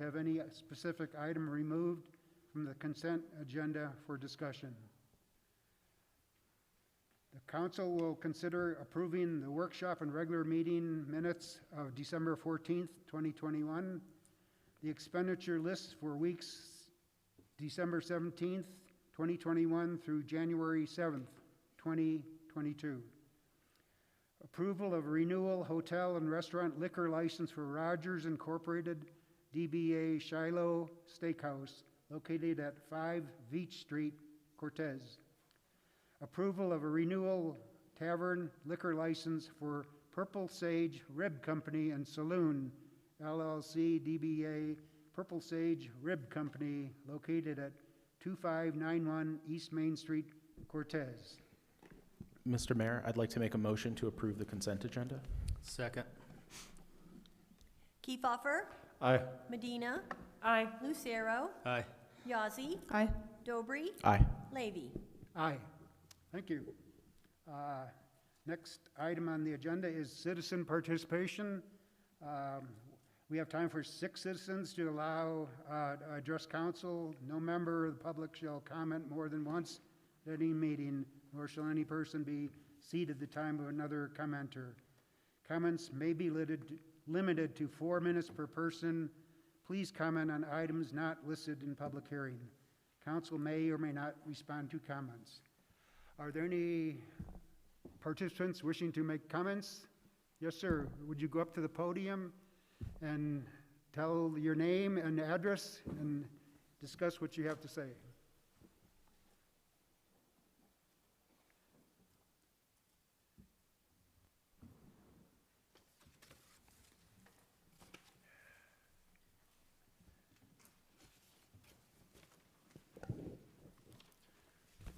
Have any specific item removed from the consent agenda for discussion? The council will consider approving the workshop and regular meeting minutes of December 14th, 2021, the expenditure list for weeks December 17th, 2021 through January 7th, 2022. Approval of renewal hotel and restaurant liquor license for Rogers Incorporated, DBA Shiloh Steakhouse, located at 5 Veach Street, Cortez. Approval of a renewal tavern liquor license for Purple Sage Rib Company and Saloon, LLC, DBA Purple Sage Rib Company, located at 2591 East Main Street, Cortez. Mr. Mayor, I'd like to make a motion to approve the consent agenda. Second. Kiefhoffer. Aye. Medina. Aye. Lucero. Aye. Yazzie. Aye. Dobry. Aye. Levy. Aye. Thank you. Next item on the agenda is citizen participation. We have time for 6 citizens to allow address council. No member of the public shall comment more than once at any meeting, nor shall any person be seated at the time of another commenter. Comments may be limited to 4 minutes per person. Please comment on items not listed in public hearing. Council may or may not respond to comments. Are there any participants wishing to make comments? Yes, sir. Would you go up to the podium and tell your name and address and discuss what you have to say?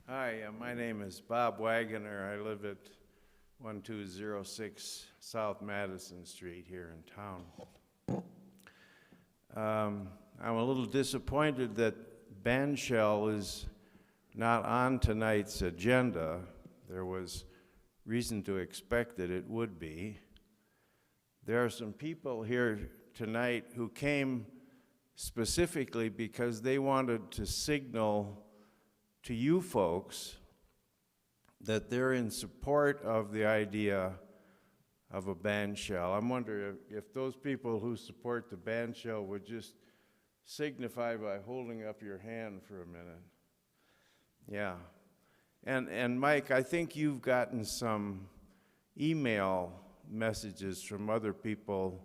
Hi, my name is Bob Wagoner. I live at 1206 South Madison Street here in town. I'm a little disappointed that bandshell is not on tonight's agenda. There was reason to expect that it would be. There are some people here tonight who came specifically because they wanted to signal to you folks that they're in support of the idea of a bandshell. I'm wondering if those people who support the bandshell would just signify by holding up your hand for a minute. Yeah. And Mike, I think you've gotten some email messages from other people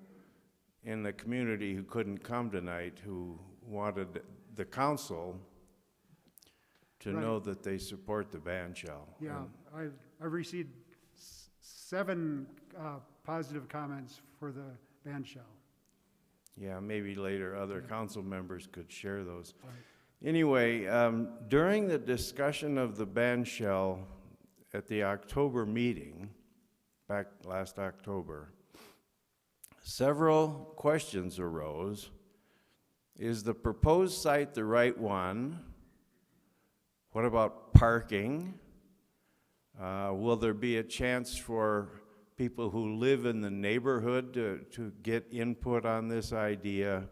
in the community who couldn't come tonight who wanted the council to know that they support the bandshell. Yeah, I've received 7 positive comments for the bandshell. Yeah, maybe later other council members could share those. Right. Anyway, during the discussion of the bandshell at the October meeting, back last October, several questions arose. Is the proposed site the right one? What about parking? Will there be a chance for people who live in the neighborhood to get input on this idea?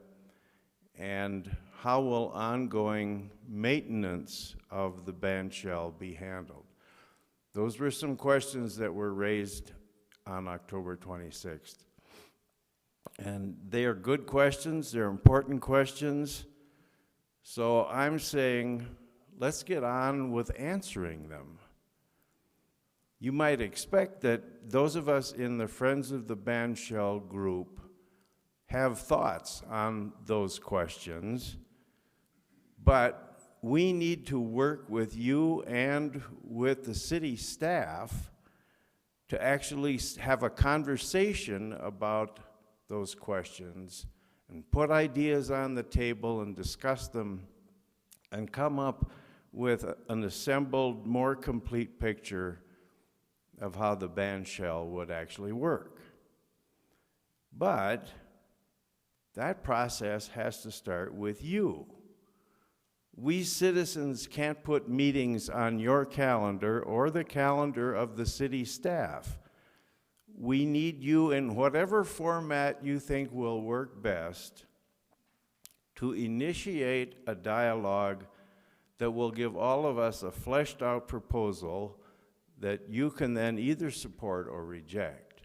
And how will ongoing maintenance of the bandshell be handled? Those were some questions that were raised on October 26th. And they are good questions, they're important questions. So I'm saying, let's get on with answering them. You might expect that those of us in the Friends of the Bandshell group have thoughts on those questions, but we need to work with you and with the city staff to actually have a conversation about those questions and put ideas on the table and discuss them and come up with an assembled, more complete picture of how the bandshell would actually work. But that process has to start with you. We citizens can't put meetings on your calendar or the calendar of the city staff. We need you in whatever format you think will work best to initiate a dialogue that will give all of us a fleshed out proposal that you can then either support or reject.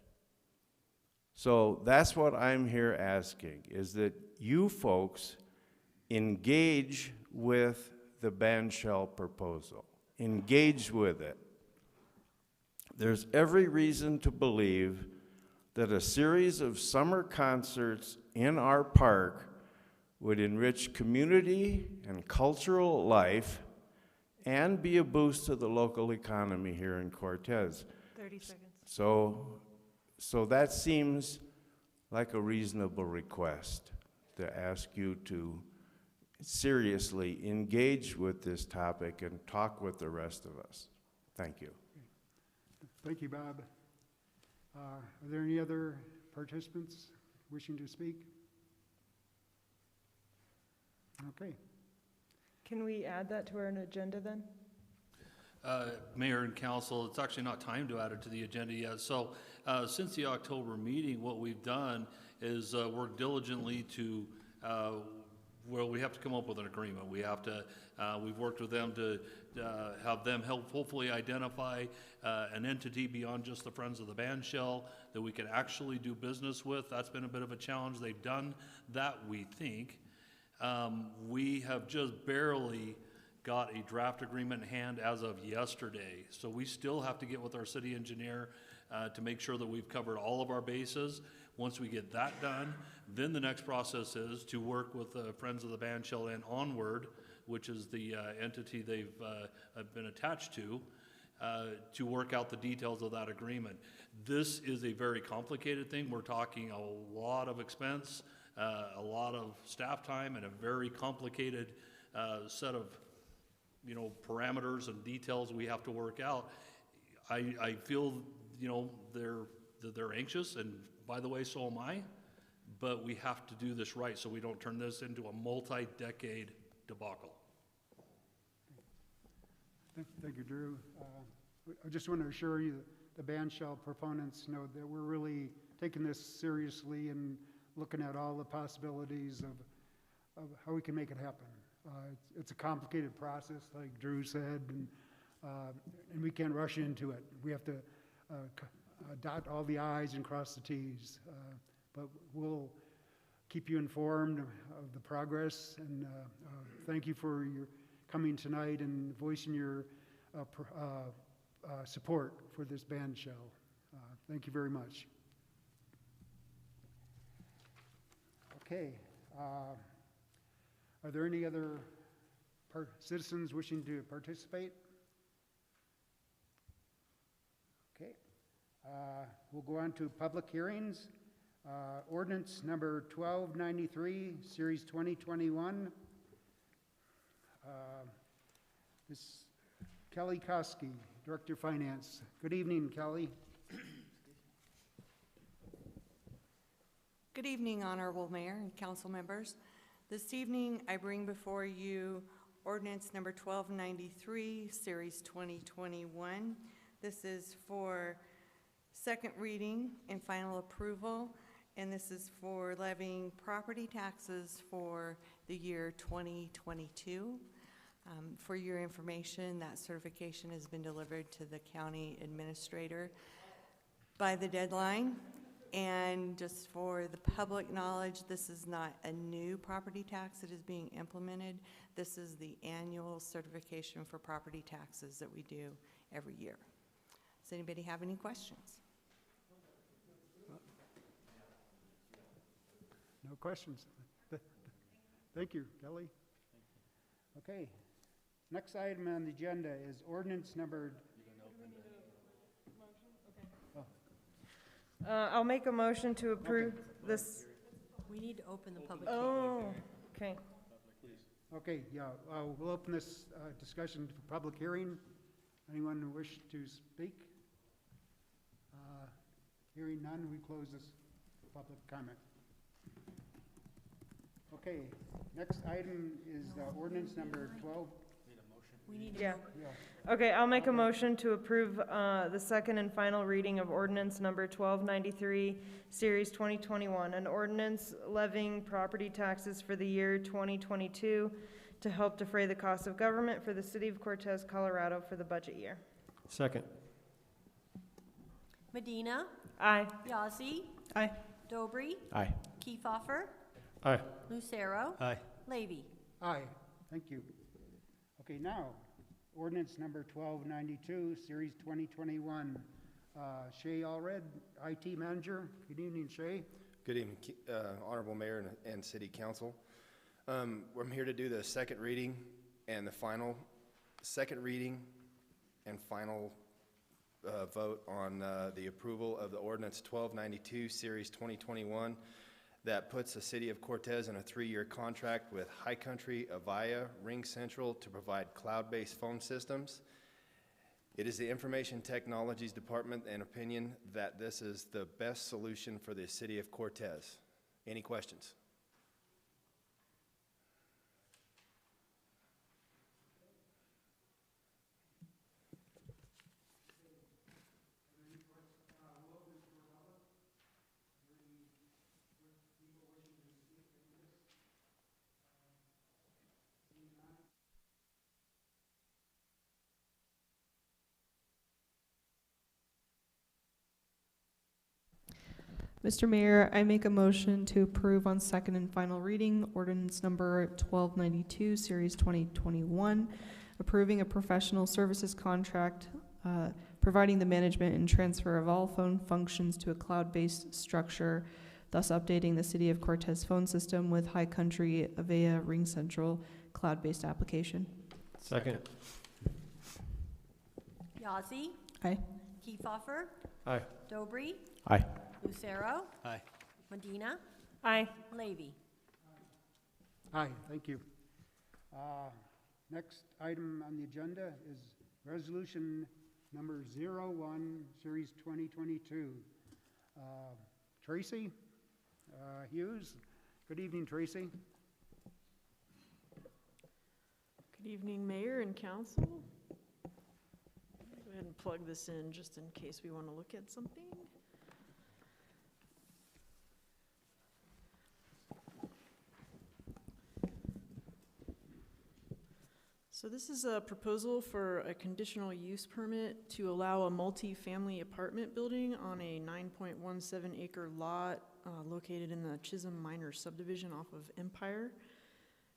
So that's what I'm here asking, is that you folks engage with the band shell proposal. Engage with it. There's every reason to believe that a series of summer concerts in our park would enrich community and cultural life and be a boost to the local economy here in Cortez. 30 seconds. So that seems like a reasonable request to ask you to seriously engage with this topic and talk with the rest of us. Thank you. Thank you, Bob. Are there any other participants wishing to speak? Okay. Can we add that to our agenda then? Mayor and council, it's actually not time to add it to the agenda yet. So since the October meeting, what we've done is work diligently to, well, we have to come up with an agreement. We have to, we've worked with them to have them help hopefully identify an entity beyond just the Friends of the Band Shell that we can actually do business with. That's been a bit of a challenge. They've done that, we think. We have just barely got a draft agreement in hand as of yesterday. So we still have to get with our city engineer to make sure that we've covered all of our bases. Once we get that done, then the next process is to work with the Friends of the Band Shell and Onward, which is the entity they've been attached to work out the details of that agreement. This is a very complicated thing. We're talking a lot of expense, a lot of staff time, and a very complicated set of parameters and details we have to work out. I feel they're anxious, and by the way, so am I, but we have to do this right so we don't turn this into a multi-decade debacle. Thank you, Drew. I just want to assure you that the band shell proponents know that we're really taking this seriously and looking at all the possibilities of how we can make it happen. It's a complicated process, like Drew said, and we can't rush into it. We have to dot all the I's and cross the T's. But we'll keep you informed of the progress, and thank you for your coming tonight and voicing your support for this band shell. Thank you very much. Okay. Are there any other citizens wishing to participate? Okay. We'll go on to public hearings. Ordinance number 1293, Series 2021. This Kelly Koski, Director of Finance. Good evening, Kelly. Good evening, Honorable Mayor and council members. This evening, I bring before you ordinance number 1293, Series 2021. This is for second reading and final approval, and this is for levying property taxes for the year 2022. For your information, that certification has been delivered to the county administrator by the deadline. And just for the public knowledge, this is not a new property tax that is being implemented. This is the annual certification for property taxes that we do every year. Does anybody have any questions? No questions. Thank you, Kelly. Okay. Next item on the agenda is ordinance number. I'll make a motion to approve this. We need to open the public hearing. Oh, okay. Okay, yeah, we'll open this discussion to public hearing. Anyone who wish to speak? Hearing none, we close this public comment. Okay, next item is ordinance number 12. We need to Yeah. vote. Okay, I'll make a motion to approve the second and final reading of ordinance number 1293, Series 2021, an ordinance levying property taxes for the year 2022 to help defray the cost of government for the city of Cortez, Colorado for the budget year. Second. Medina, Aye. Yazzie, Aye. Dobry, Aye. Kiefhoffer, Aye. Lucero, Aye. Levy. Aye, thank you. Okay, now, ordinance number 1292, Series 2021. Shay Allred, IT Manager. Good evening, Shay. Good evening, Honorable Mayor and City Council. I'm here to do the second reading and the final, vote on the approval of the ordinance 1292, Series 2021, that puts the City of Cortez in a 3-year contract with High Country, Avaya, Ring Central to provide cloud-based phone systems. It is the Information Technologies Department and opinion that this is the best solution for the City of Cortez. Any questions? Mr. Mayor, I make a motion to approve on second and final reading ordinance number 1292, Series 2021, approving a professional services contract, providing the management and transfer of all phone functions to a cloud-based structure, thus updating the City of Cortez phone system with High Country, Avaya, Ring Central cloud-based application. Second. Yazzie, Aye. Kiefhoffer, Aye. Dobry, Aye. Lucero, Aye. Medina, Aye. Levy. Aye, thank you. Next item on the agenda is resolution number 01, Series 2022. Tracy Hughes. Good evening, Tracy. Good evening, Mayor and Council. Go ahead and plug this in just in case we want to look at something. So this is a proposal for a conditional use permit to allow a multi-family apartment building on a 9.17 acre lot located in the Chisholm minor subdivision off of Empire.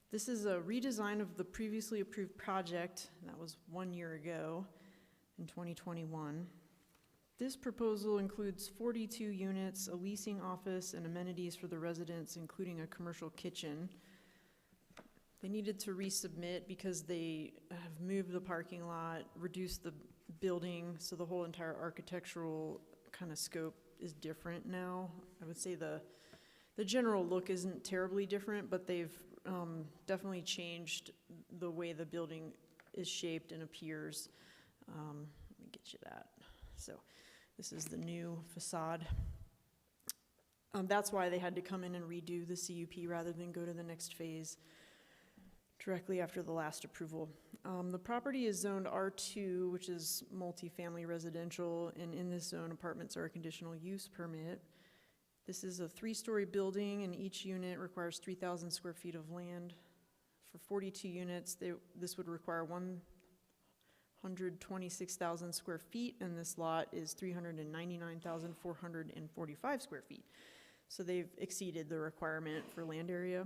This is a redesign of the previously approved project that was 1 year ago in 2021. This proposal includes 42 units, a leasing office, and amenities for the residents, including a commercial kitchen. They needed to resubmit because they have moved the parking lot, reduced the building, so the whole entire architectural kind of scope is different now. I would say the general look isn't terribly different, but they've definitely changed the way the building is shaped and appears. Let me get you that. So this is the new facade. That's why they had to come in and redo the CUP rather than go to the next phase directly after the last approval. The property is zoned R2, which is multifamily residential, and in this zone, apartments are a conditional use permit. This is a 3-story building, and each unit requires 3,000 square feet of land. For 42 units, this would require 126,000 square feet, and this lot is 399,445 square feet. So they've exceeded the requirement for land area.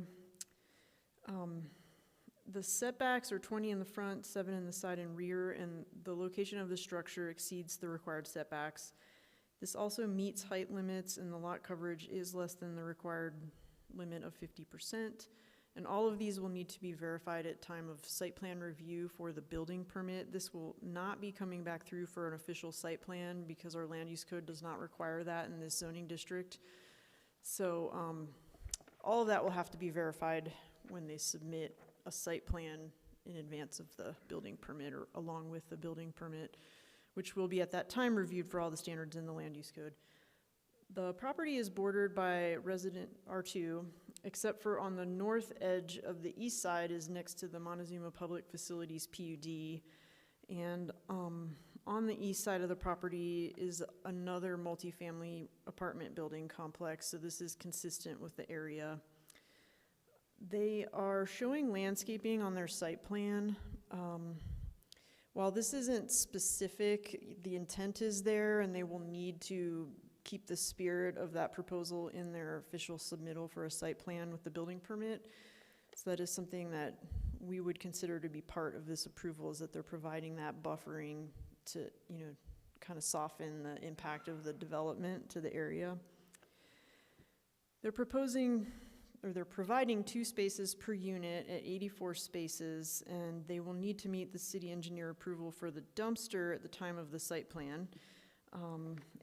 The setbacks are 20 in the front, 7 in the side and rear, and the location of the structure exceeds the required setbacks. This also meets height limits, and the lot coverage is less than the required limit of 50%. And all of these will need to be verified at time of site plan review for the building permit. This will not be coming back through for an official site plan because our land use code does not require that in this zoning district. So all of that will have to be verified when they submit a site plan in advance of the building permit or along with the building permit, which will be at that time reviewed for all the standards in the land use code. The property is bordered by resident R2, except for on the north edge of the east side is next to the Montezuma Public Facilities PUD. And on the east side of the property is another multifamily apartment building complex, so this is consistent with the area. They are showing landscaping on their site plan. While this isn't specific, the intent is there, and they will need to keep the spirit of that proposal in their official submittal for a site plan with the building permit. So that is something that we would consider to be part of this approval, is that they're providing that buffering to, you know, kind of soften the impact of the development to the area. They're providing 2 spaces per unit at 84 spaces, and they will need to meet the city engineer approval for the dumpster at the time of the site plan.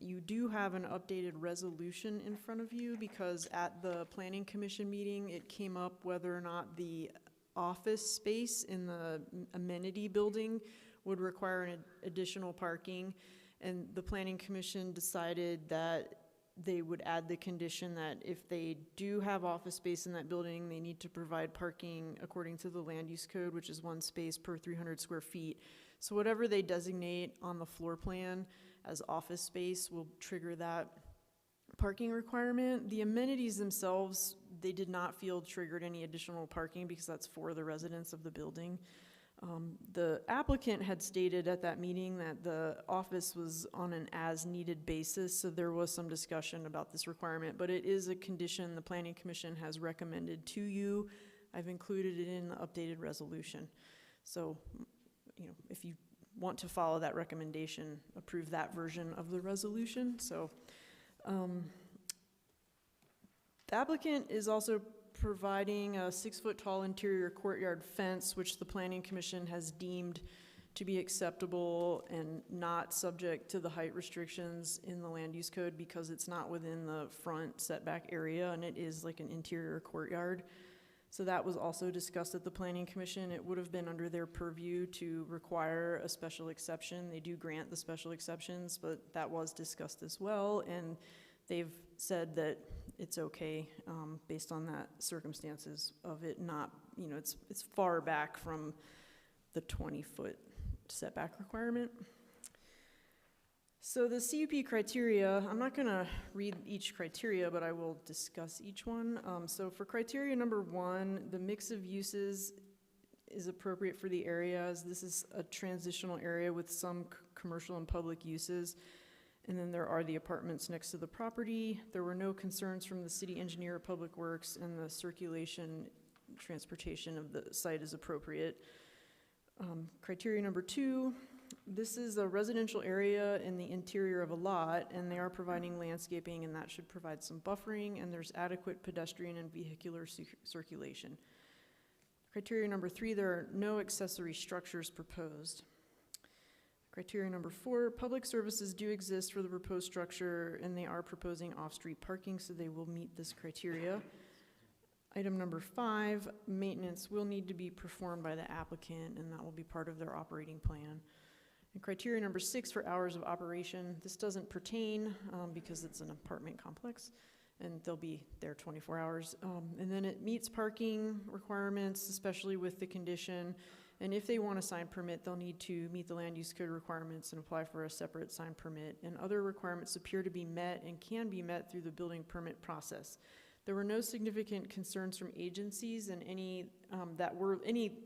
You do have an updated resolution in front of you, because at the planning commission meeting, it came up whether or not the office space in the amenity building would require an additional parking. And the planning commission decided that they would add the condition that if they do have office space in that building, they need to provide parking according to the land use code, which is 1 space per 300 square feet. So whatever they designate on the floor plan as office space will trigger that parking requirement. The amenities themselves, they did not feel triggered any additional parking, because that's for the residents of the building. The applicant had stated at that meeting that the office was on an as-needed basis, so there was some discussion about this requirement, but it is a condition the Planning Commission has recommended to you. I've included it in the updated resolution. So, you know, if you want to follow that recommendation, approve that version of the resolution. So, the applicant is also providing a 6-foot-tall interior courtyard fence, which the Planning Commission has deemed to be acceptable and not subject to the height restrictions in the land use code, because it's not within the front setback area and it is like an interior courtyard. So that was also discussed at the Planning Commission. It would have been under their purview to require a special exception. They do grant the special exceptions, but that was discussed as well, and they've said that it's okay based on that circumstances of it not, you know, it's far back from the 20-foot setback requirement. So the CUP criteria, I'm not going to read each criteria, but I will discuss each one. So for criteria number 1, the mix of uses is appropriate for the area, as this is a transitional area with some commercial and public uses. And then there are the apartments next to the property. There were no concerns from the city engineer or public works, and the circulation, transportation of the site is appropriate. Criteria number 2, this is a residential area in the interior of a lot, and they are providing landscaping, and that should provide some buffering, and there's adequate pedestrian and vehicular circulation. Criteria number 3, there are no accessory structures proposed. Criteria number 4, public services do exist for the proposed structure, and they are proposing off-street parking, so they will meet this criteria. Item number 5, maintenance will need to be performed by the applicant, and that will be part of their operating plan. And criteria number 6 for hours of operation, this doesn't pertain because it's an apartment complex, and they'll be there 24 hours. And then it meets parking requirements, especially with the condition. And if they want a sign permit, they'll need to meet the land use code requirements and apply for a separate sign permit. And other requirements appear to be met and can be met through the building permit process. There were no significant concerns from agencies, and any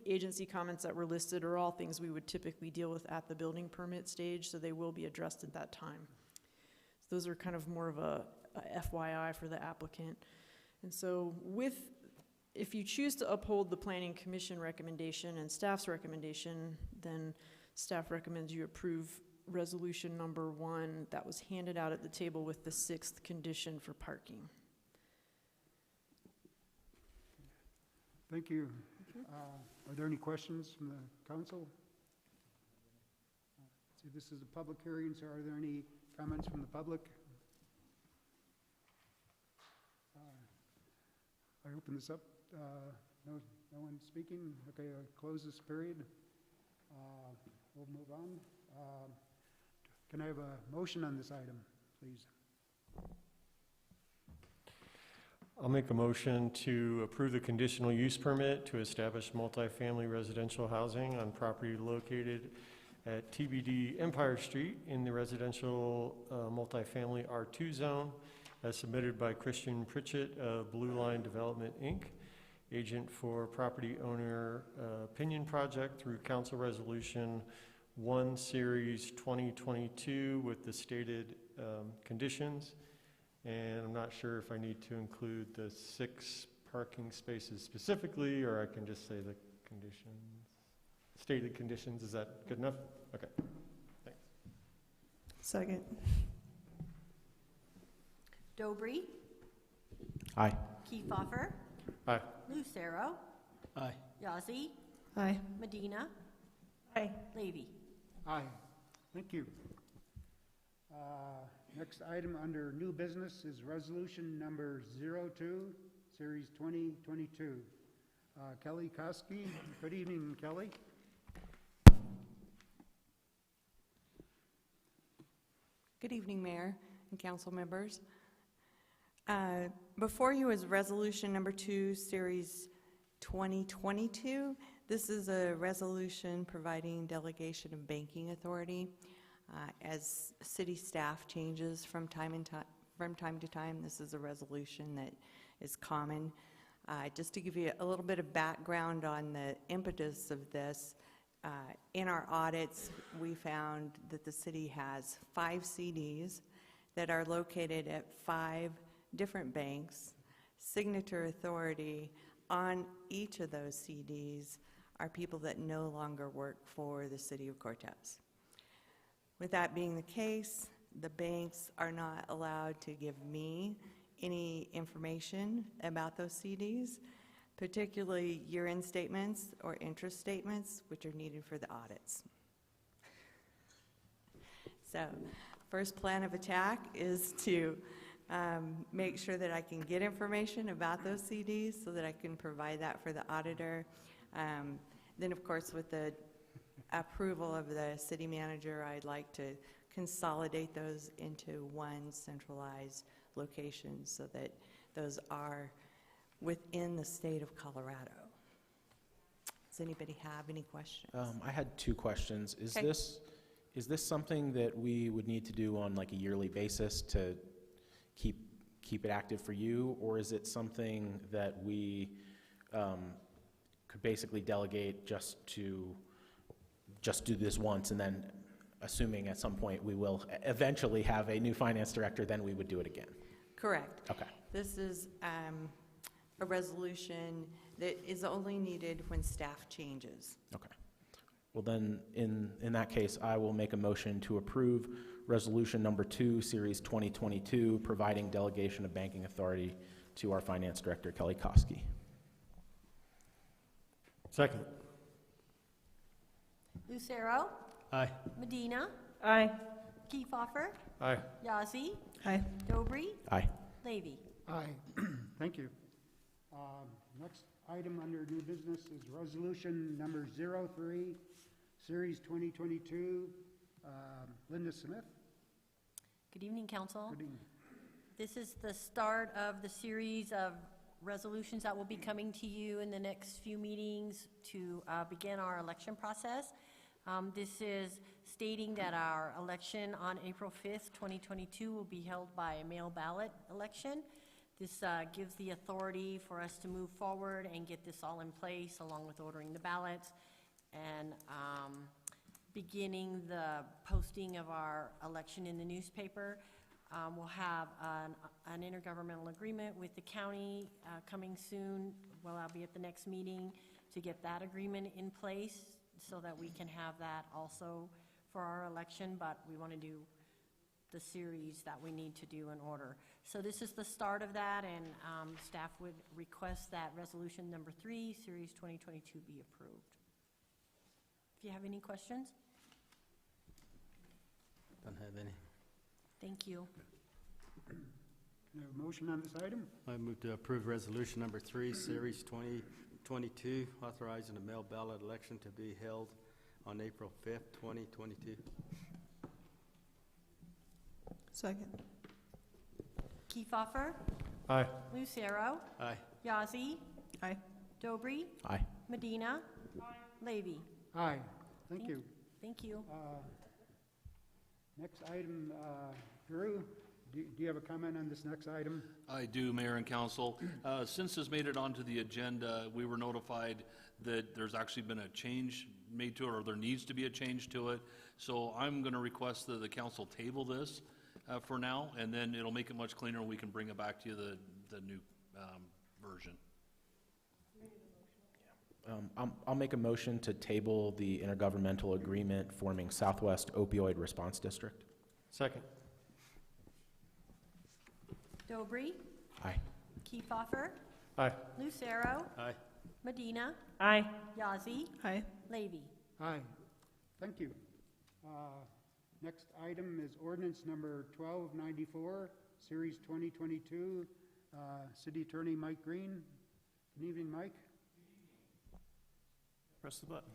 agency comments that were listed are all things we would typically deal with at the building permit stage, so they will be addressed at that time. So those are kind of more of a FYI for the applicant. And so if you choose to uphold the Planning Commission recommendation and staff's recommendation, then staff recommends you approve resolution number 1 that was handed out at the table with the 6th condition for parking. Thank you. Are there any questions from the council? See, this is a public hearing, so are there any comments from the public? I open this up. No one speaking? Okay, I'll close this period. We'll move on. Can I have a motion on this item, please? I'll make a motion to approve the conditional use permit to establish multifamily residential housing on property located at TBD Empire Street in the residential multifamily R2 zone, as submitted by Christian Pritchett of Blue Line Development, Inc., agent for property owner opinion project through Council Resolution 1, Series 2022 with the stated conditions. And I'm not sure if I need to include the 6 parking spaces specifically, or I can just say the conditions, stated conditions. Is that good enough? Okay, thanks. Second. Dobry, Aye. Kiefhoffer, Aye. Lucero, Aye. Yazzie, Aye. Medina, Aye. Levy. Aye. Thank you. Next item under new business is resolution number 02, series 2022. Kelly Koski. Good evening, Kelly. Good evening, Mayor and council members. Before you is resolution number 2, series 2022. This is a resolution providing delegation of banking authority. As city staff changes from time to time, this is a resolution that is common. Just to give you a little bit of background on the impetus of this, in our audits, we found that the city has 5 CDs that are located at 5 different banks. Signature authority on each of those CDs are people that no longer work for the city of Cortez. With that being the case, the banks are not allowed to give me any information about those CDs, particularly year-end statements or interest statements, which are needed for the audits. So, first plan of attack is to make sure that I can get information about those CDs so that I can provide that for the auditor. Then, of course, with the approval of the city manager, I'd like to consolidate those into one centralized location so that those are within the state of Colorado. Does anybody have any questions? I had 2 questions. Is Okay. this something that we would need to do on like a yearly basis to keep it active for you, or is it something that we could basically delegate just to do this once, and then assuming at some point we will eventually have a new finance director, then we would do it again? Correct. Okay. This is a resolution that is only needed when staff changes. Okay. Well then, in that case, I will make a motion to approve resolution number 2, series 2022, providing delegation of banking authority to our finance director, Kelly Koski. Second. Lucero, Aye. Medina, Aye. Kiefhoffer, Aye. Yazzie, Aye. Dobry, Aye. Levy. Aye. Thank you. Next item under new business is resolution number 03, series 2022. Linda Smith. Good evening, council. Good evening. This is the start of the series of resolutions that will be coming to you in the next few meetings to begin our election process. This is stating that our election on April 5th, 2022 will be held by a mail ballot election. This gives the authority for us to move forward and get this all in place, along with ordering the ballots and beginning the posting of our election in the newspaper. We'll have an intergovernmental agreement with the county coming soon. Well, I'll be at the next meeting to get that agreement in place so that we can have that also for our election, but we want to do the series that we need to do in order. So this is the start of that, and staff would request that resolution number 3, series 2022 be approved. If you have any questions? Don't have any. Thank you. You have a motion on this item? I move to approve resolution number 3, series 2022, authorizing a mail ballot election to be held on April 5th, 2022. Second. Kiefhoffer, Aye. Lucero, Aye. Yazzie, Aye. Dobry, Aye. Medina, Levy. Aye, thank you. Thank you. Next item, Drew, do you have a comment on this next item? I do, Mayor and Council. Since this made it onto the agenda, we were notified that there's actually been a change made to it, or there needs to be a change to it. So I'm going to request that the council table this for now, and then it'll make it much cleaner, and we can bring it back to you, the new version. I'll make a motion to table the intergovernmental agreement forming Southwest Opioid Response District. Second. Dobry, Aye. Kiefhoffer, Aye. Lucero, Aye. Medina, Aye. Yazzie, Aye. Levy. Aye, thank you. Next item is ordinance number 1294, Series 2022. City Attorney Mike Green. Good evening, Mike. Press the button.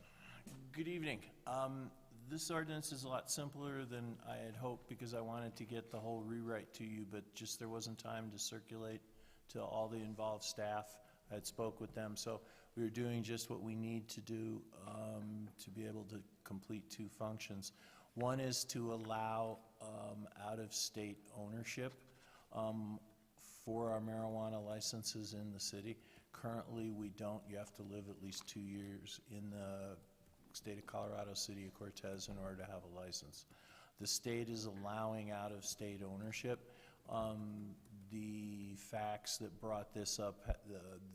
Good evening. This ordinance is a lot simpler than I had hoped because I wanted to get the whole rewrite to you, but just there wasn't time to circulate to all the involved staff. I had spoke with them, so we were doing just what we need to do to be able to complete two functions. One is to allow out-of-state ownership for our marijuana licenses in the city. Currently, we don't. You have to live at least 2 years in the state of Colorado, city of Cortez, in order to have a license. The state is allowing out-of-state ownership. The facts that brought this up,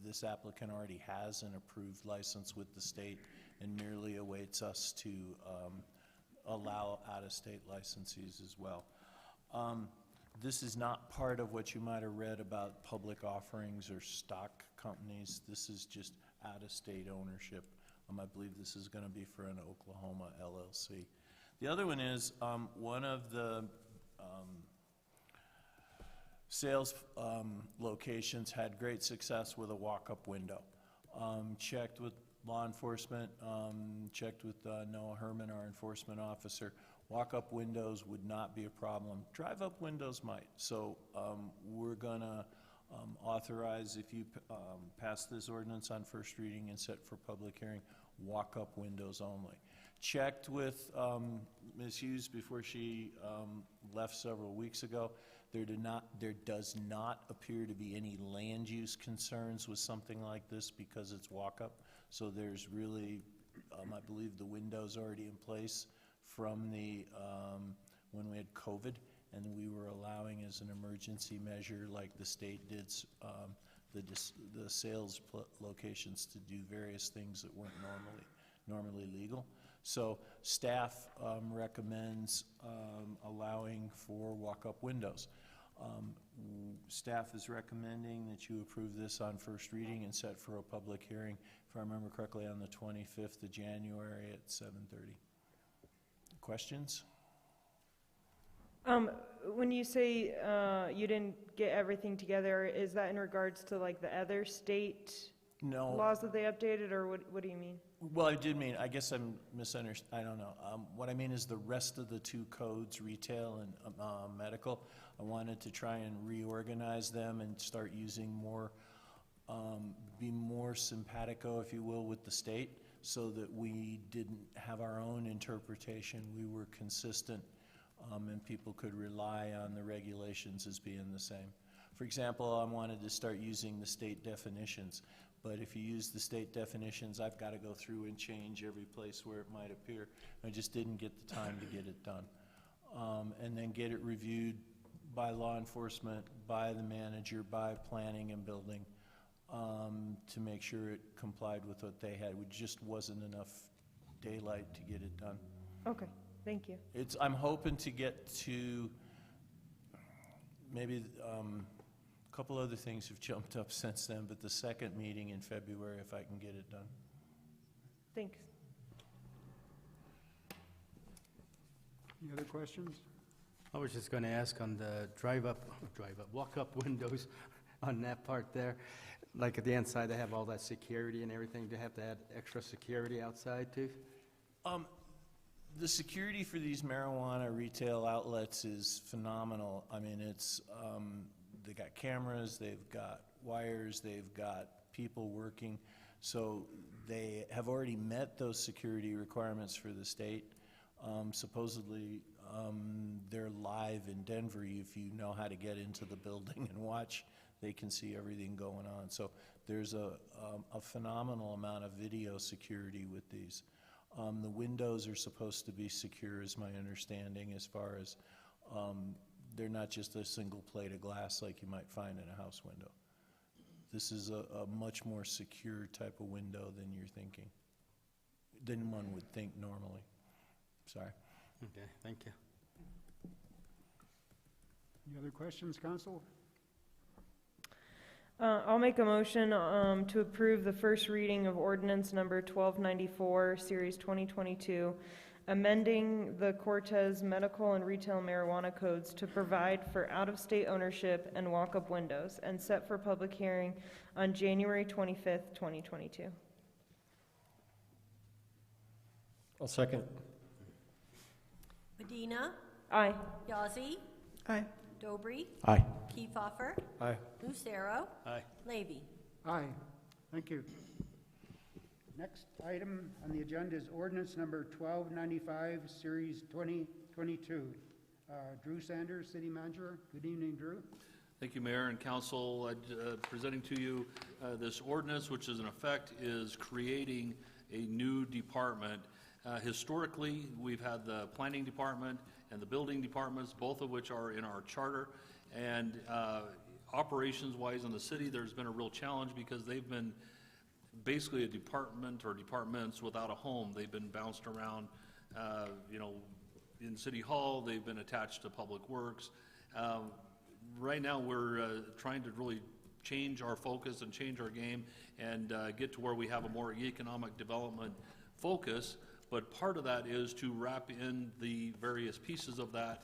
this applicant already has an approved license with the state and merely awaits us to allow out-of-state licensees as well. This is not part of what you might have read about public offerings or stock companies. This is just out-of-state ownership. I believe this is going to be for an Oklahoma LLC. The other one is one of the sales locations had great success with a walk-up window. Checked with law enforcement, checked with Noah Herman, our enforcement officer. Walk-up windows would not be a problem. Drive-up windows might. So we're going to authorize, if you pass this ordinance on first reading and set for public hearing, walk-up windows only. Checked with Ms. Hughes before she left several weeks ago. There does not appear to be any land use concerns with something like this because it's walk-up. So there's really, I believe the window's already in place from the when we had COVID, and we were allowing as an emergency measure, like the state did, the sales locations to do various things that weren't normally legal. So staff recommends allowing for walk-up windows. Staff is recommending that you approve this on first reading and set for a public hearing, if I remember correctly, on the 25th of January at 7:30. Questions? When you say you didn't get everything together, is that in regards to like the other state No. laws that they updated, or what do you mean? Well, I did mean, I guess I'm misunderstanding, I don't know. What I mean is the rest of the two codes, retail and medical, I wanted to try and reorganize them and start using more, be more simpatico, if you will, with the state, so that we didn't have our own interpretation. We were consistent, and people could rely on the regulations as being the same. For example, I wanted to start using the state definitions. But if you use the state definitions, I've got to go through and change every place where it might appear. I just didn't get the time to get it done. And then get it reviewed by law enforcement, by the manager, by planning and building, to make sure it complied with what they had. It just wasn't enough daylight to get it done. Okay, thank you. I'm hoping to get to maybe a couple other things have jumped up since then, but the second meeting in February, if I can get it done. Thanks. Any other questions? I was just going to ask on the walk-up windows on that part there. Like at the inside, they have all that security and everything. Do you have to add extra security outside too? The security for these marijuana retail outlets is phenomenal. I mean, it's they got cameras, they've got wires, they've got people working. So they have already met those security requirements for the state. Supposedly, they're live in Denver. If you know how to get into the building and watch, they can see everything going on. So there's a phenomenal amount of video security with these. The windows are supposed to be secure, is my understanding, as far as they're not just a single plate of glass like you might find in a house window. This is a much more secure type of window than you're thinking, than one would think normally. Sorry. Okay, thank you. Any other questions, council? I'll make a motion to approve the first reading of ordinance number 1294, Series 2022, amending the Cortez medical and retail marijuana codes to provide for out-of-state ownership and walk-up windows, and set for public hearing on January 25th, 2022. I'll second. Medina, Aye. Yazzie, Aye. Dobry, Aye. Kiefhoffer, Aye. Lucero, Aye. Levy. Aye. Thank you. Next item on the agenda is ordinance number 1295, Series 2022. Drew Sanders, City Manager. Good evening, Drew. Thank you, Mayor and Council. Presenting to you this ordinance, which is in effect is creating a new department. Historically, we've had the planning department and the building departments, both of which are in our charter. And operations-wise in the city, there's been a real challenge because they've been basically a department or departments without a home. They've been bounced around, in City Hall. They've been attached to Public Works. Right now, we're trying to really change our focus and change our game and get to where we have a more economic development focus. But part of that is to wrap in the various pieces of that,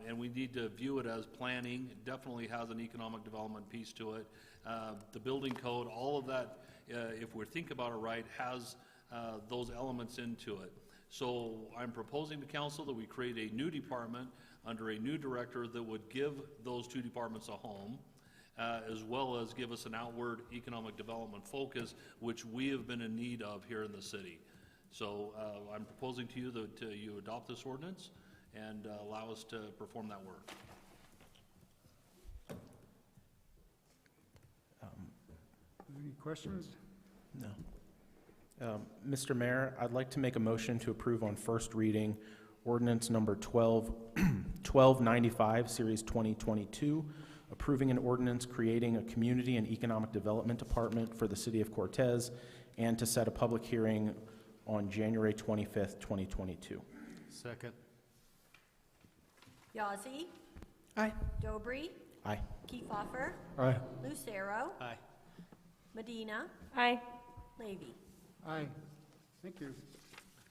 and we need to view it as planning. It definitely has an economic development piece to it. The building code, all of that, if we think about it right, has those elements into it. So I'm proposing to council that we create a new department under a new director that would give those two departments a home, as well as give us an outward economic development focus, which we have been in need of here in the city. So I'm proposing to you that you adopt this ordinance and allow us to perform that work. Any questions? No. Mr. Mayor, I'd like to make a motion to approve on first reading ordinance number 1295, Series 2022, approving an ordinance creating a community and economic development department for the city of Cortez, and to set a public hearing on January 25th, 2022. Second. Yazzie, Aye. Dobry, Aye. Kiefhoffer, Aye. Lucero, Aye. Medina, Aye. Levy. Aye. Thank you.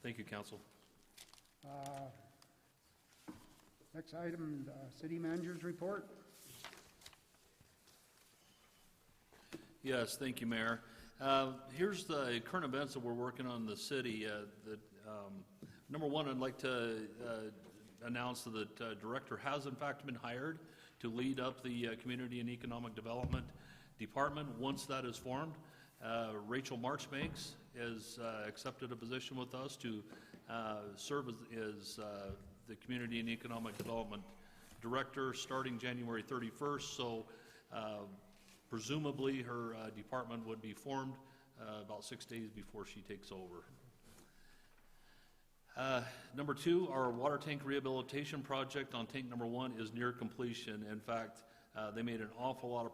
Thank you, Council. Next item, City Manager's report. Yes, thank you, Mayor. Here's the current events that we're working on in the city. Number one, I'd like to announce that the director has in fact been hired to lead up the Community and Economic Development Department. Once that is formed, Rachel Marchbanks has accepted a position with us to serve as the Community and Economic Development Director starting January 31st. So presumably her department would be formed about 6 days before she takes over. Number two, our water tank rehabilitation project on tank number one is near completion. In fact, they made an awful lot of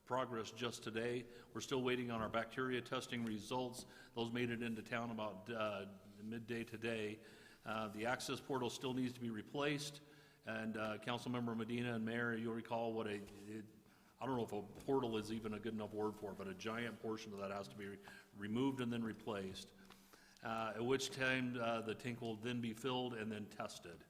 progress just today. We're still waiting on our bacteria testing results. Those made it into town about midday today. The access portal still needs to be replaced, and Councilmember Medina and Mayor, you'll recall what I don't know if a portal is even a good enough word for it, but a giant portion of that has to be removed and then replaced, at which time the tank will then be filled and then tested.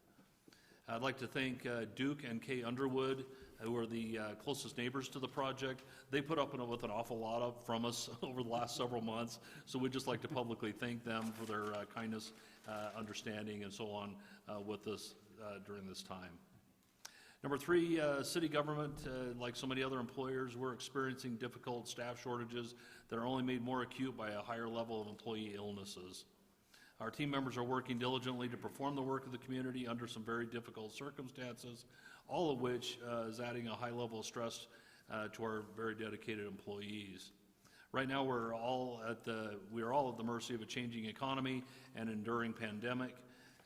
I'd like to thank Duke and Kay Underwood, who are the closest neighbors to the project. They put up with an awful lot from us over the last several months, so we'd just like to publicly thank them for their kindness, understanding, and so on with us during this time. Number three, city government, like so many other employers, we're experiencing difficult staff shortages that are only made more acute by a higher level of employee illnesses. Our team members are working diligently to perform the work of the community under some very difficult circumstances, all of which is adding a high level of stress to our very dedicated employees. Right now, we are all at the mercy of a changing economy and enduring pandemic.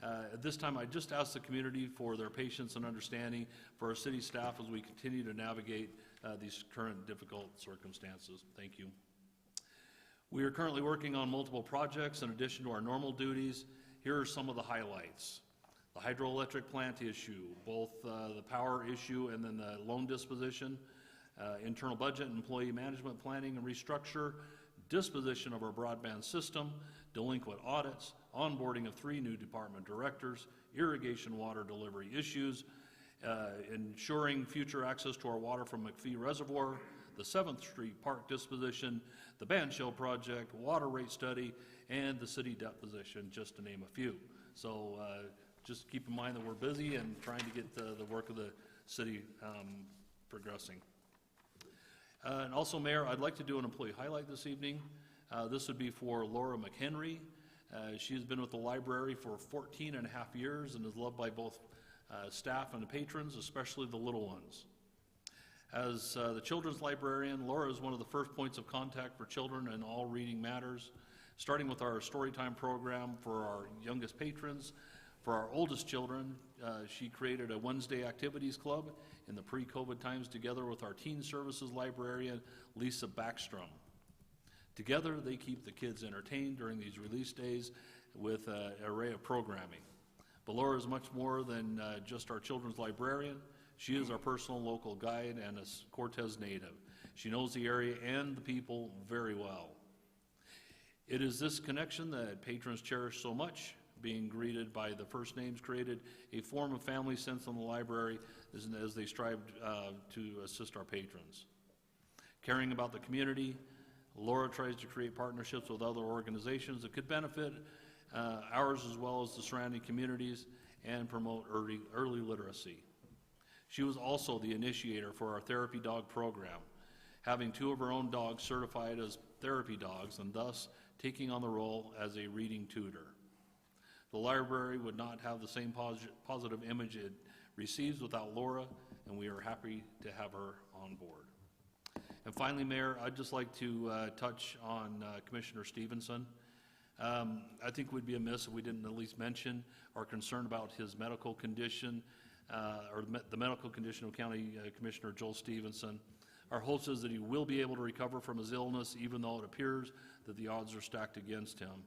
At this time, I just ask the community for their patience and understanding for our city staff as we continue to navigate these current difficult circumstances. Thank you. We are currently working on multiple projects in addition to our normal duties. Here are some of the highlights. The hydroelectric plant issue, both the power issue and then the loan disposition, internal budget, employee management planning and restructure, disposition of our broadband system, delinquent audits, onboarding of 3 new department directors, irrigation water delivery issues, ensuring future access to our water from McPhee Reservoir, the 7th Street Park disposition, the band shell project, water rate study, and the city debt position, just to name a few. So just keep in mind that we're busy and trying to get the work of the city progressing. And also, Mayor, I'd like to do an employee highlight this evening. This would be for Laura McHenry. She has been with the library for 14 and a half years and is loved by both staff and the patrons, especially the little ones. As the children's librarian, Laura is one of the first points of contact for children in all reading matters, starting with our Storytime program for our youngest patrons. For our oldest children, she created a Wednesday activities club in the pre-COVID times together with our teen services librarian, Lisa Backstrom. Together, they keep the kids entertained during these release days with an array of programming. But Laura is much more than just our children's librarian. She is our personal local guide and a Cortez native. She knows the area and the people very well. It is this connection that patrons cherish so much. Being greeted by the first names created a form of family sense in the library as they strive to assist our patrons. Caring about the community, Laura tries to create partnerships with other organizations that could benefit ours as well as the surrounding communities and promote early literacy. She was also the initiator for our therapy dog program, having 2 of her own dogs certified as therapy dogs and thus taking on the role as a reading tutor. The library would not have the same positive image it receives without Laura, and we are happy to have her on board. And finally, Mayor, I'd just like to touch on Commissioner Stevenson. I think we'd be amiss if we didn't at least mention our concern about his medical condition, or the medical condition of County Commissioner Joel Stevenson. Our hope is that he will be able to recover from his illness, even though it appears that the odds are stacked against him.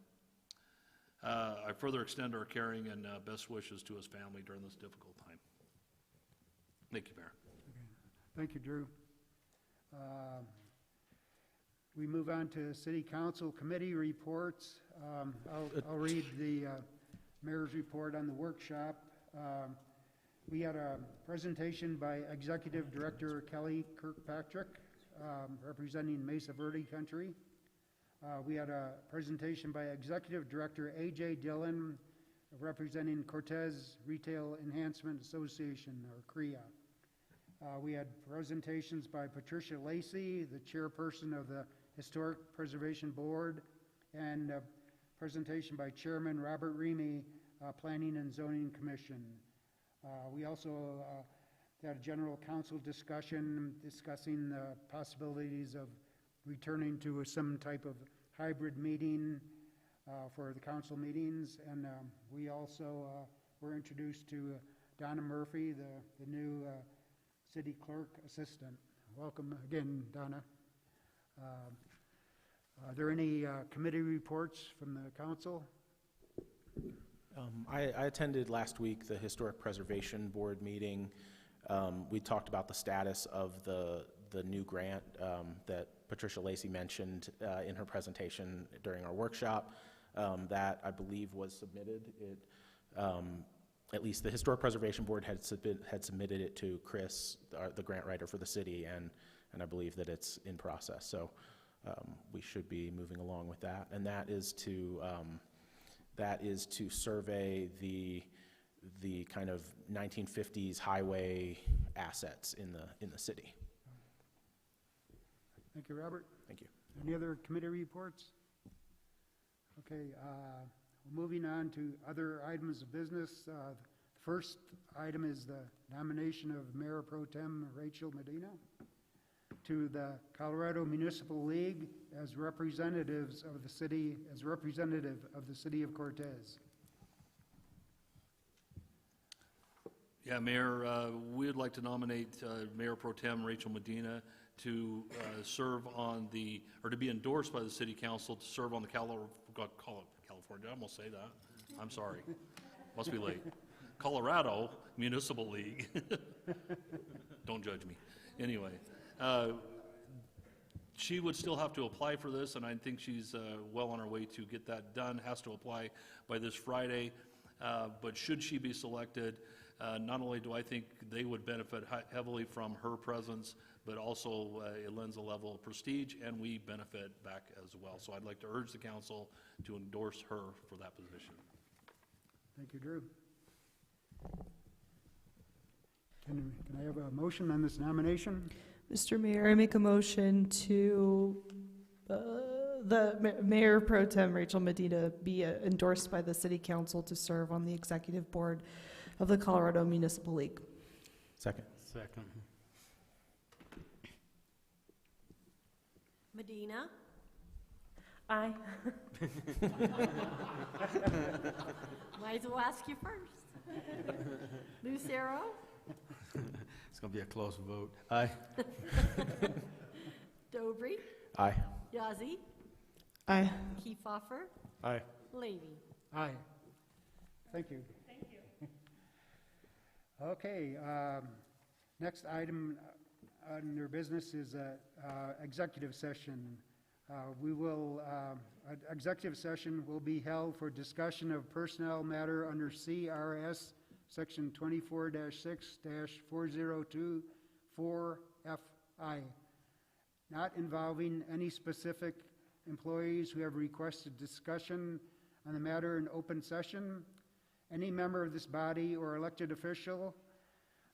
I further extend our caring and best wishes to his family during this difficult time. Thank you, Mayor. Okay. Thank you, Drew. We move on to City Council Committee reports. I'll read the Mayor's report on the workshop. We had a presentation by Executive Director Kelly Kirkpatrick, representing Mesa Verde Country. We had a presentation by Executive Director A.J. Dillon, representing Cortez Retail Enhancement Association, or CREA. We had presentations by Patricia Lacey, the chairperson of the Historic Preservation Board, and a presentation by Chairman Robert Remy, Planning and Zoning Commission. We also had a general council discussion discussing the possibilities of returning to some type of hybrid meeting for the council meetings. And we also were introduced to Donna Murphy, the new city clerk assistant. Welcome again, Donna. Are there any committee reports from the council? I attended last week the Historic Preservation Board meeting. We talked about the status of the new grant that Patricia Lacey mentioned in her presentation during our workshop. That, I believe, was submitted. At least the Historic Preservation Board had submitted it to Chris, the grant writer for the city, and I believe that it's in process. So we should be moving along with that. And that is to survey the the kind of 1950s highway assets in the city. Thank you, Robert. Thank you. Any other committee reports? Okay, moving on to other items of business. The first item is the nomination of Mayor Pro Tem Rachel Medina to the Colorado Municipal League as representative of the city of Cortez. Yeah, Mayor, we'd like to nominate Mayor Pro Tem Rachel Medina to serve on the, or to be endorsed by the City Council to serve on the California, I almost say that. I'm sorry. Must be late. Colorado Municipal League. Don't judge me. Anyway, she would still have to apply for this, and I think she's well on her way to get that done. Has to apply by this Friday. But should she be selected, not only do I think they would benefit heavily from her presence, but also it lends a level of prestige, and we benefit back as well. So I'd like to urge the council to endorse her for that position. Thank you, Drew. Can I have a motion on this nomination? Mr. Mayor, I make a motion to Mayor Pro Tem Rachel Medina be endorsed by the City Council to serve on the Executive Board of the Colorado Municipal League. Second. Second. Medina, Aye. might as well ask you first. Lucero, It's gonna be a close vote. Aye. Dobry, Aye. Yazzie, Aye. Kiefhoffer, Aye. Levy. Aye. Thank you. Thank you. Okay, next item under business is executive session. Executive session will be held for discussion of personnel matter under CRS Section 24-6-4024FI, not involving any specific employees who have requested discussion on the matter in open session, any member of this body or elected official,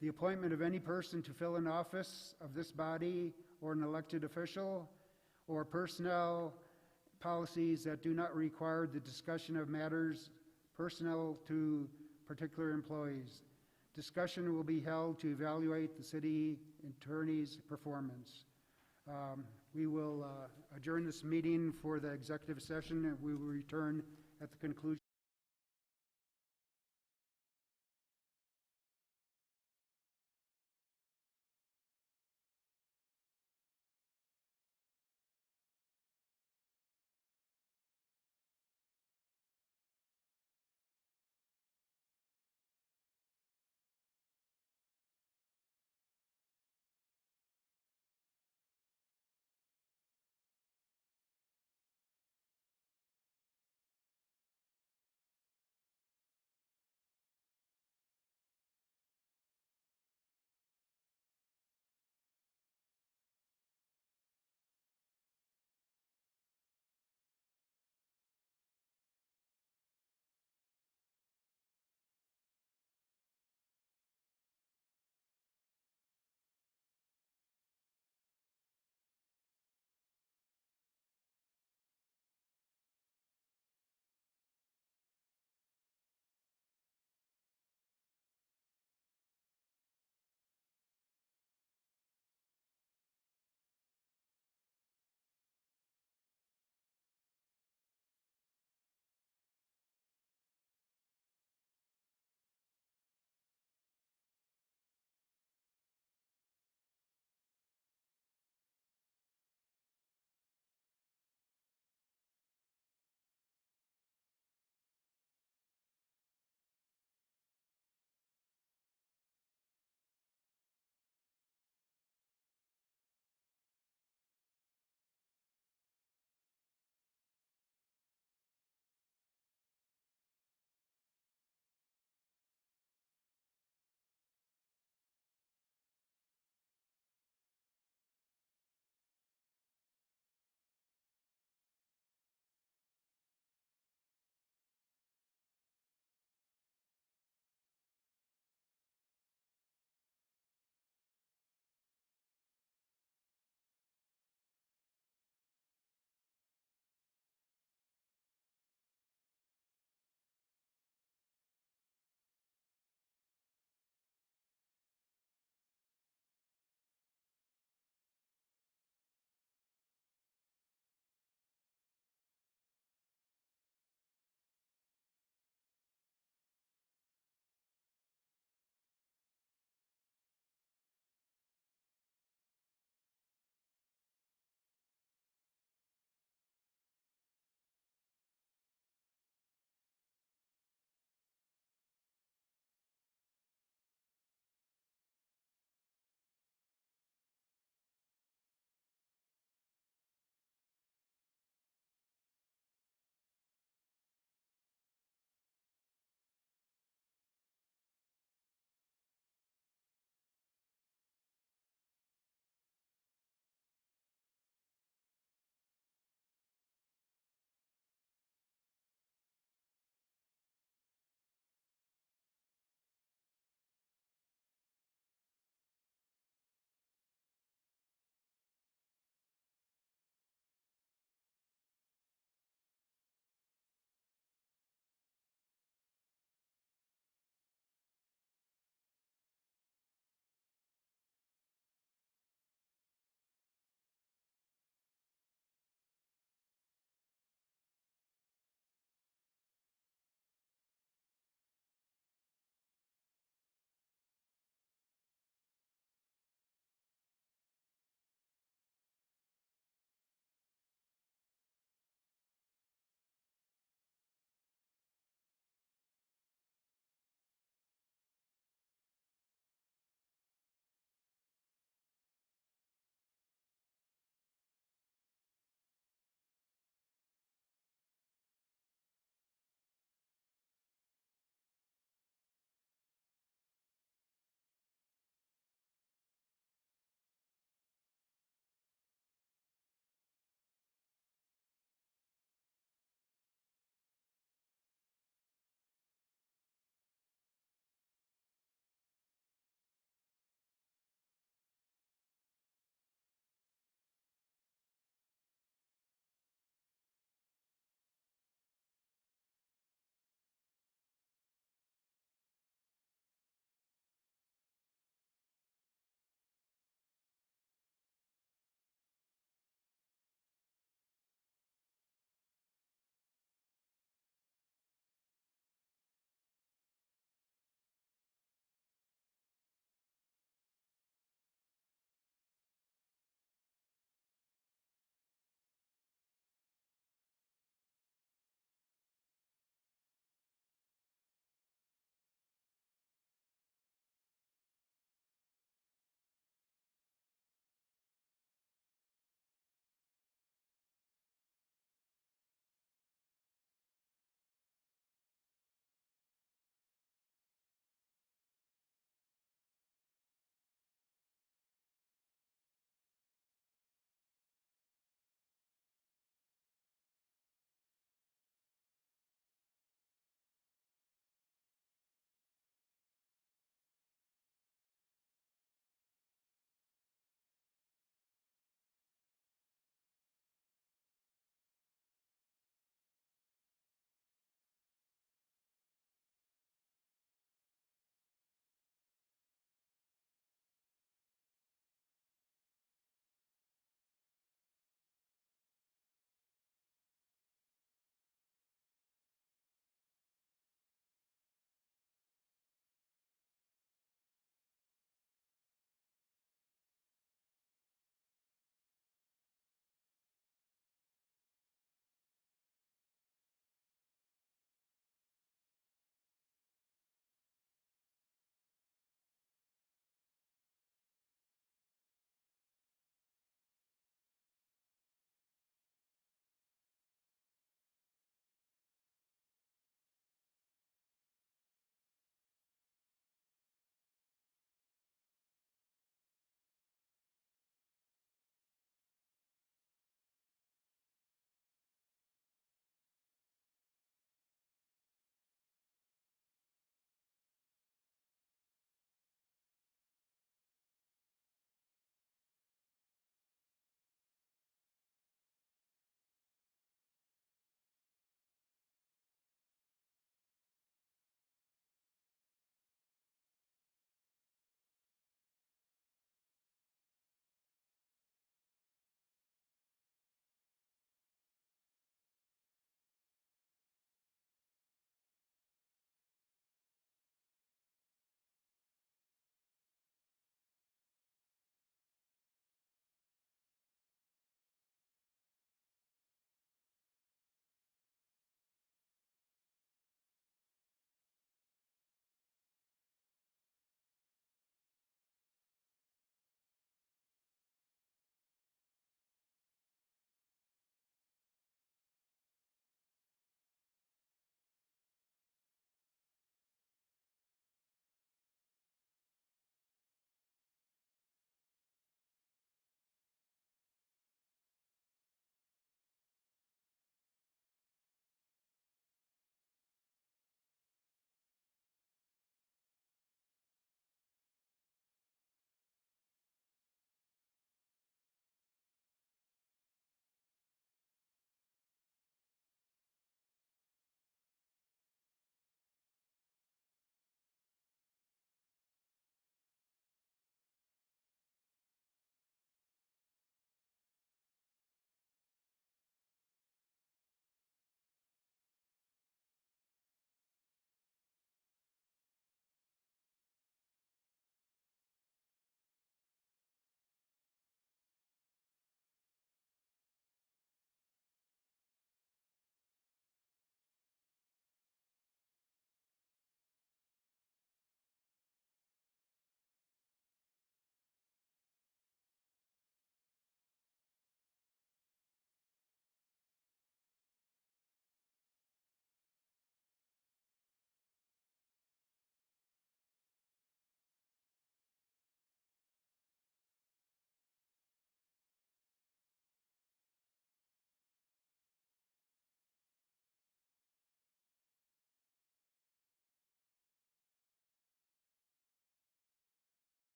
the appointment of any person to fill an office of this body or an elected official, or personnel policies that do not require the discussion of matters personnel to particular employees. Discussion will be held to evaluate the city attorney's performance. We will adjourn this meeting for the executive session, and we will return at the conclusion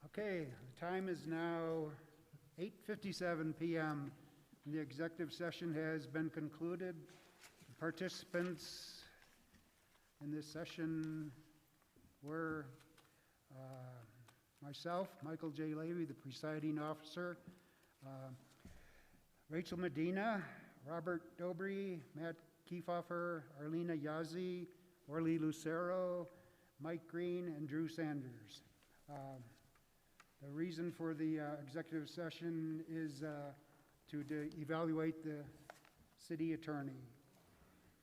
Okay, the time is now 8:57 PM. The executive session has been concluded. Participants in this session were myself, Michael J. Levy, the presiding officer, Rachel Medina, Robert Dobry, Matt Kiefhofer, Arlena Yazzie, Orly Lucero, Mike Green, and Drew Sanders. The reason for the executive session is to evaluate the city attorney.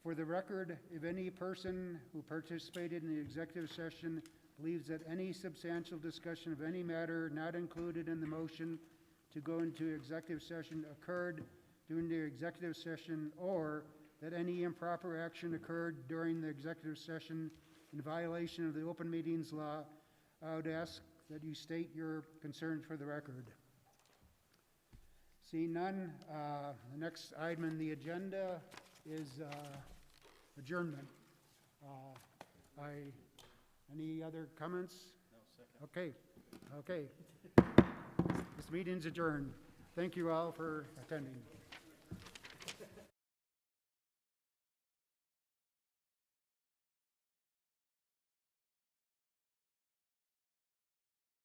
For the record, if any person who participated in the executive session believes that any substantial discussion of any matter not included in the motion to go into executive session occurred during the executive session, or that any improper action occurred during the executive session in violation of the open meetings law, I would ask that you state your concerns for the record. Seeing none, the next item on the agenda is adjournment. Any other comments? No, second. Okay. This meeting's adjourned. Thank you all for attending.